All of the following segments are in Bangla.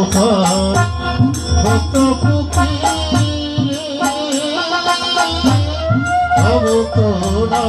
ভক্ত পুকিরে অবতরা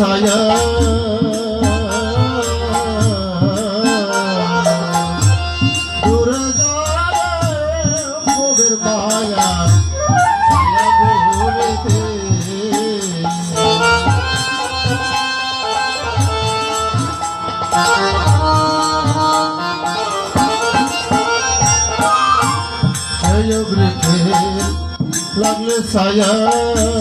saya saya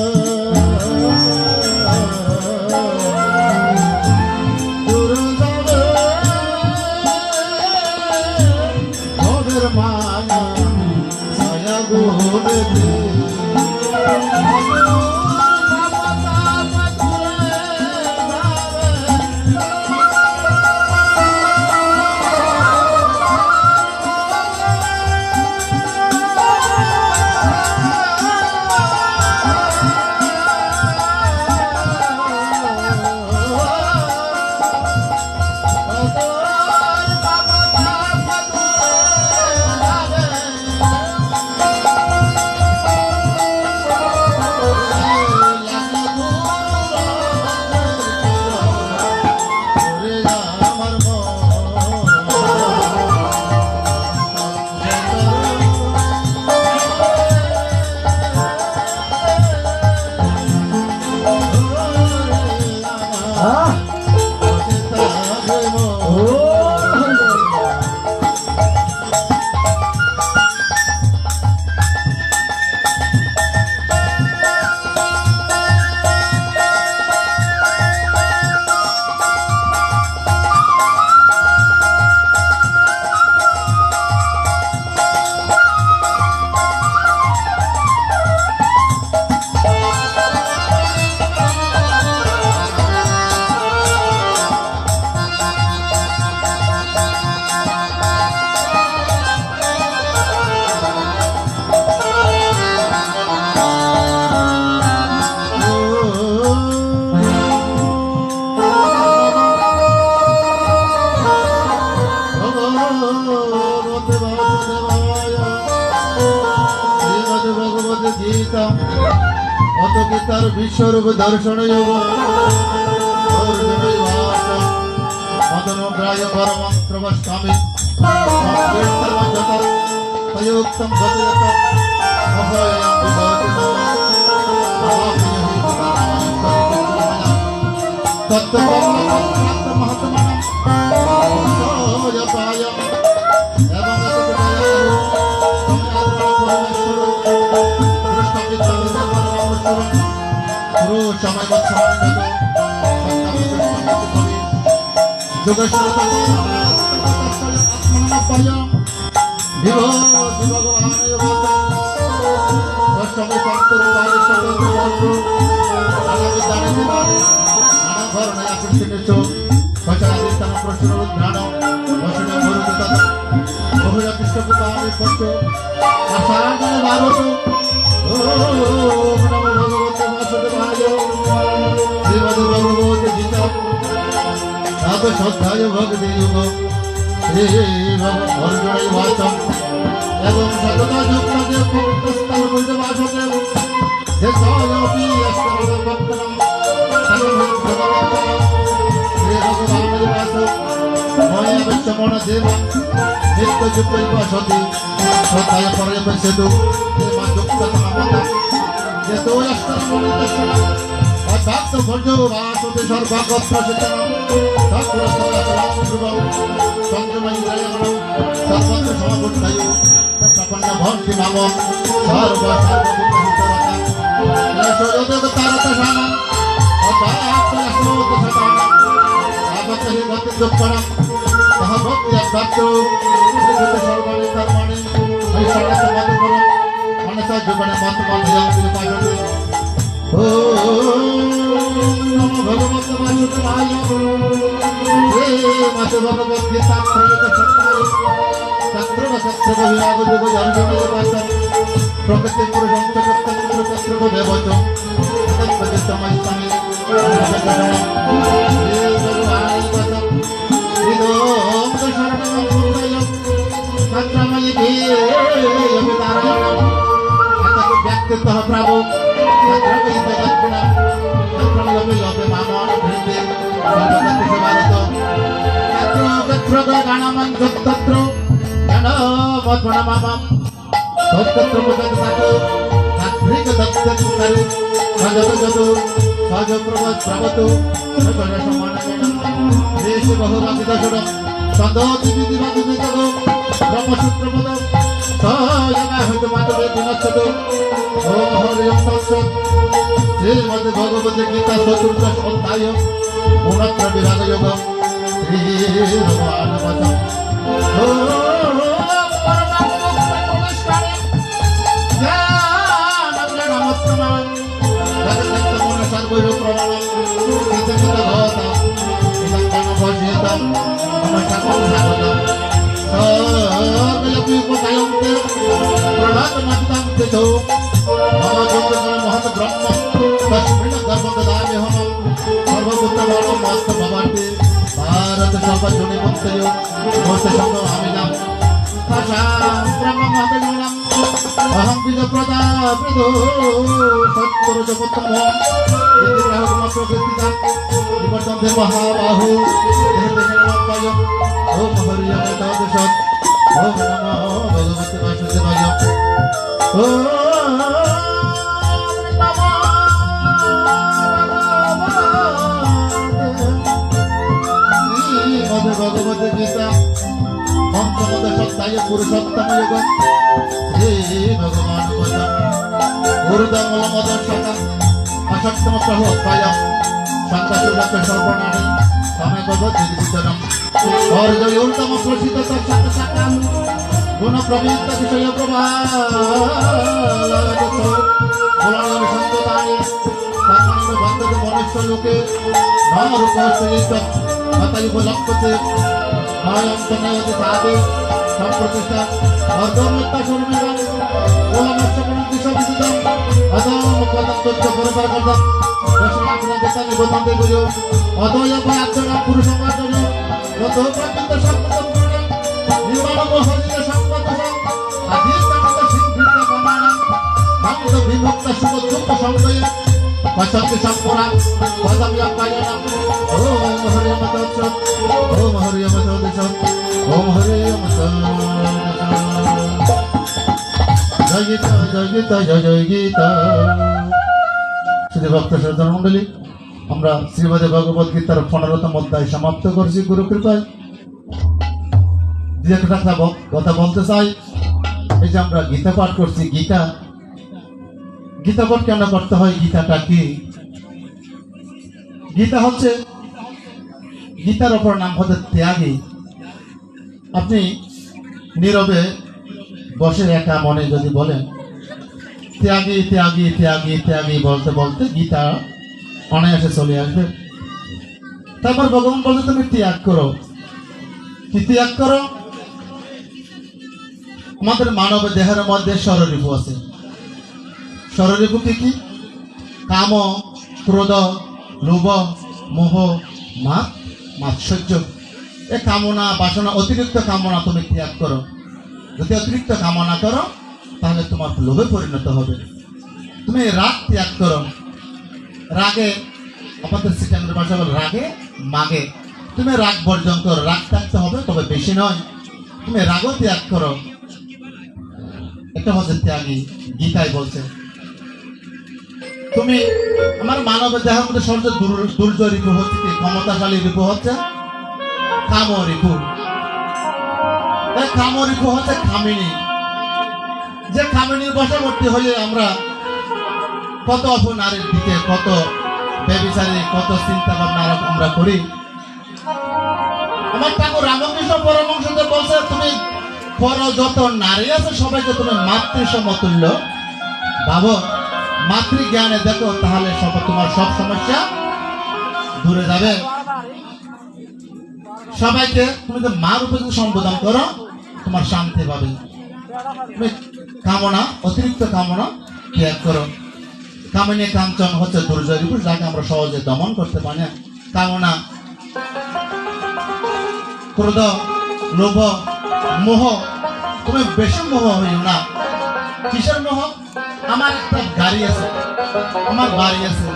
গীতা অত গীতার বিশ্বরূপ দর্শন যোগ অর্জুনই ভাষা মদনোগ্রায় পরমন্ত্রবস্তামি সংকীর্তনমঞ্জত তয়োক্তম গতিরত অভয়ং বিভূতি তত্ত্বব্রহ্ম মহাত্মনঃ সয়পায় এবং সময় শ্রদ্ধায় ভক্তি যুগ শ্রী অর্জুনই বাচম এবং সততা যুক্ত দেব পুস্তক বলতে বাসদেব দেশয়পি অষ্টম ভক্তম শ্রী ভগবানই বাস ময়া বিশ্বমন দেব নিত্য যুক্তই বাসতি শ্রদ্ধায় পরে সেতু দেবা যুক্ত মতা যেতো অষ্টম মনিতস্য ভক্ত ভোজ বাসুদে সর্বগত প্রসিদ্ধ ঠাকুর ধ্রুবম চন্দ্রমঞ্জয়ম সর্বত্র সমবুদ্ধায় প্রপন্ন ভক্তি নাম সর্ব সর্বভূত তারত শাম অপাত্ত অশোক সদান আবকহি গতি দুঃখণ সহ ভক্তি ভক্ত শ্রীযুত সর্বণি কর্মণি ঐশ্বর্যত মধুকর মনস যুগণে মত মধ্যম পাশতে নমো ভগবতে বাসুদেবায় শ্রীমদ্ ভগবদ্ গীতা ত্রয়োদশ অধ্যায় চতুর্দশ বিভাগ যুগ অর্জুনই বাচম প্রকৃতি পুরুষং জগত্তন্ত্র তত্রো দেবচ তত্পতিস্তমস্তামি শ্রী ভগবানই বাচম হৃদং শরণং মুক্তয়ং তত্রময়ি দেবি নারায়ণং এতক ব্যক্তিত্বঃ প্রভু তত্রময়ি জগৎগুণঃ তত্রময়ি লবে মামন বৃদ্ধি সর্বগতি সেবারত তত্র গণমং তত্র গণমৎপ্রণমামম তত্র মুখত তাতো তাত্রিক দত্তকারু সজত যত সজ প্রবত প্রবতো সজত সমানমেন দেশ বহুরাবিদশর সদতি বিধিবাদিতগ ব্রহ্মসূত্রপদ সয়গা হইত মাতবে দিনচ্ছদ ওম হরিয়ম তৎসৎ শ্রীমদ্ ভগবতে গীতা চতুর্দশ অধ্যায় গুণত্র বিভাগ যোগ শ্রী ভগবান বচন মহৎ ব্রহ্ম তস্মিন গর্ভদামি হম সর্বভূতমানম মস্ত ভবন্তি ভারত সর্বজনে মুক্তয় মোস্ত সঙ্গ আমিনাম ভাষাম ব্রহ্ম মহাদেবনাম অহং বীজপ্রদা প্রদো সৎপুরুষোত্তম ইতি গ্রাহকম প্রকৃতিদাম নিবর্তন্তে মহাবাহু দেহে নমঃ ওম হরিয়ম তৎসৎ ওম নমো ভগবতে বাসুদেবায় ওম ভগবত গীতা পঞ্চমদশ অধ্যায় পুরুষোত্তম যুগ শ্রী ভগবান বচন গুরুদমলমদর্শকম অষ্টম প্রভু অধ্যায় সন্তাসুরক সর্বনামী সমবেদ বিচরম অর্জয়োর্তম প্রসিদ্ধ তৎসাত সাকাম গুণ প্রবৃত্ত বিষয় প্রভাত পুরাণ সন্ততায় কর্মণি বন্ধতে মনুষ্য লোকে নরূপস্থিত অতএব লক্ষ্যতে ভয়ন্তনয়তি সাধে সম্প্রতিষ্ঠা অর্ধমিত্যা শর্মিরং ওলমশ্বরণতি সবিদিতং অদম কদন্তচ্চ পরপরকর্তম দশনাগ্রদেতা নিবন্ধে গুরু অদয় পরাজ্ঞা পুরুষমার্জন যত প্রকৃত সম্পদম গুণং নির্মাণ হরিত সম্পদম আধিষ্ঠিত সিংহৃত প্রমাণং ভঙ্গ শব্দ বিভক্ত শুভ দুঃখ সংশয় পছন্দ সম্পূর্ণ পদম লক্ষায় ওম হরি ওম তৎসৎ ওম হরি ওম তৎসৎ ওম হরি ওম জয় গীতা জয় গীতা জয় জয় গীতা। শ্রী ভক্ত শ্রদ্ধা মণ্ডলী, আমরা শ্রীমদে ভগবত গীতার 15তম অধ্যায় সমাপ্ত করছি গুরু কৃপায়। যে একটা কথা বলতে চাই, এই যে আমরা গীতা পাঠ করছি, গীতা পাঠ কেন করতে হয়? গীতাটা কি? গীতা হচ্ছে, গীতার অপর নাম হচ্ছে ত্যাগী। আপনি নীরবে বসে একা মনে যদি বলেন ত্যাগী ত্যাগী ত্যাগী ত্যাগী বলতে বলতে গীতা অনায়াসে চলে আসবে। তারপর ভগবান বলতে তুমি ত্যাগ করো। কি ত্যাগ করো? আমাদের মানব দেহের মধ্যে ষড়রিপু আছে। ষড়রিপু কি কি? কাম, ক্রোধ, লোভ, মোহ, মাৎসর্য। এ কামনা বাসনা, অতিরিক্ত কামনা তুমি ত্যাগ করো। যদি অতিরিক্ত কামনা করো তাহলে তোমার লোভে পরিণত হবে। তুমি রাগ ত্যাগ করো। রাগে, আমাদের সিস্টেমের ভাষা বলে রাগে মাগে। তুমি রাগ বর্জন করো। রাগ থাকতে হবে, তবে বেশি নয়। তুমি রাগও ত্যাগ করো। এটা হচ্ছে ত্যাগী, গীতায় বলছে। তুমি আমার মানব দেহের মধ্যে সবচেয়ে দুর্জয় রিপু হচ্ছে কি? ক্ষমতাশালী রিপু হচ্ছে কাম রিপু। কাম রিপু হচ্ছে কামিনী। যে কামিনীর বশবর্তী হয়ে আমরা কত অপনারীর দিকে, কত ব্যভিচারী, কত চিন্তা ভাবনা আমরা করি। আমার ঠাকুর রামকৃষ্ণ পরমহংসদেব বলছে, তুমি পর যত নারী আছে সবাইকে তুমি মাতৃ সমতুল্য ভাবো, মাতৃ জ্ঞানে দেখো, তাহলে তোমার সব সমস্যা দূরে যাবে। সবাইকে তুমি তো মা রূপে সম্বোধন করো, তোমার শান্তি পাবে। তুমি কামনা, অতিরিক্ত কামনা ত্যাগ করো। কামিনী কাঞ্চন হচ্ছে দুর্জয় রিপু, যাকে আমরা সহজে দমন করতে পারি না। কামনা, ক্রোধ, লোভ, মোহ, তুমি বেশি মোহ হইও না। কিসের মোহ? আমার একটা গাড়ি আছে, আমার বাড়ি আছে,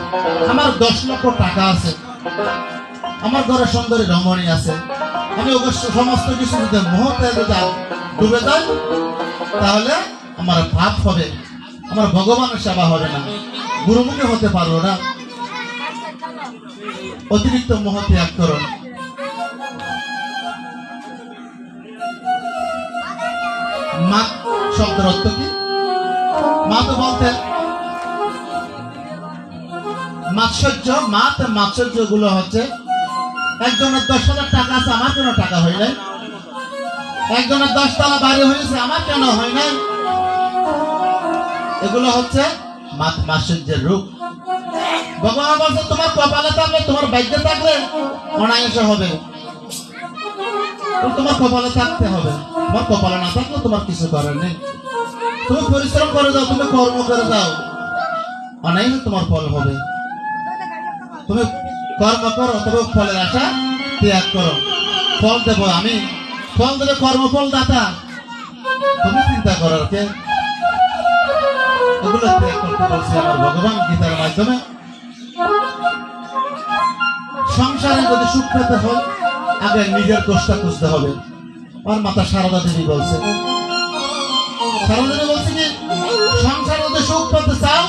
আমার 10 লক্ষ টাকা আছে, আমার ঘরে সুন্দরী রমণী আছে। আমি অবশ্য সমস্ত কিছু যদি মোহতে ডুবে যাই তাহলে আমার পাপ হবে, আমার ভগবানের সেবা হবে না, গুরুমুখী হতে পারবো না। অতিরিক্ত মোহ ত্যাগ করো। মাত শব্দের অর্থ কি? মাত বলতে মাৎসর্য। মাৎসর্য গুলো হচ্ছে, একজনের 10,000 টাকা আছে, আমার কেন টাকা হয় নাই? একজনের 10 তলা বাড়ি হয়েছে, আমার কেন হয় নাই? এগুলো হচ্ছে মাৎসর্যের রূপ। ভগবান বলছে, তোমার কপালে থাকলে, তোমার ভাগ্যে থাকলে অনায়াসে হবে। তোমার কপালে থাকতে হবে, তোমার কপালে না থাকলে তোমার কিছু করার নেই। তুমি পরিশ্রম করে যাও, তুমি কর্ম করে যাও, অনায়াসে তোমার ফল হবে। তুমি কর্ম করো, তবে ফলের আশা ত্যাগ করো। ফল দেব আমি, ফল দেবে কর্মফল দাতা। তুমি চিন্তা করার কে? এগুলো ত্যাগ করতে বলছি আমার ভগবান গীতার মাধ্যমে। সংসারে যদি সুখ পেতে হয়, আগে নিজের দোষটা খুঁজতে হবে। আমার মাতা সারদা দেবী বলছে, সারদা দেবী বলছে কি, সংসারে যদি সুখ পেতে চাও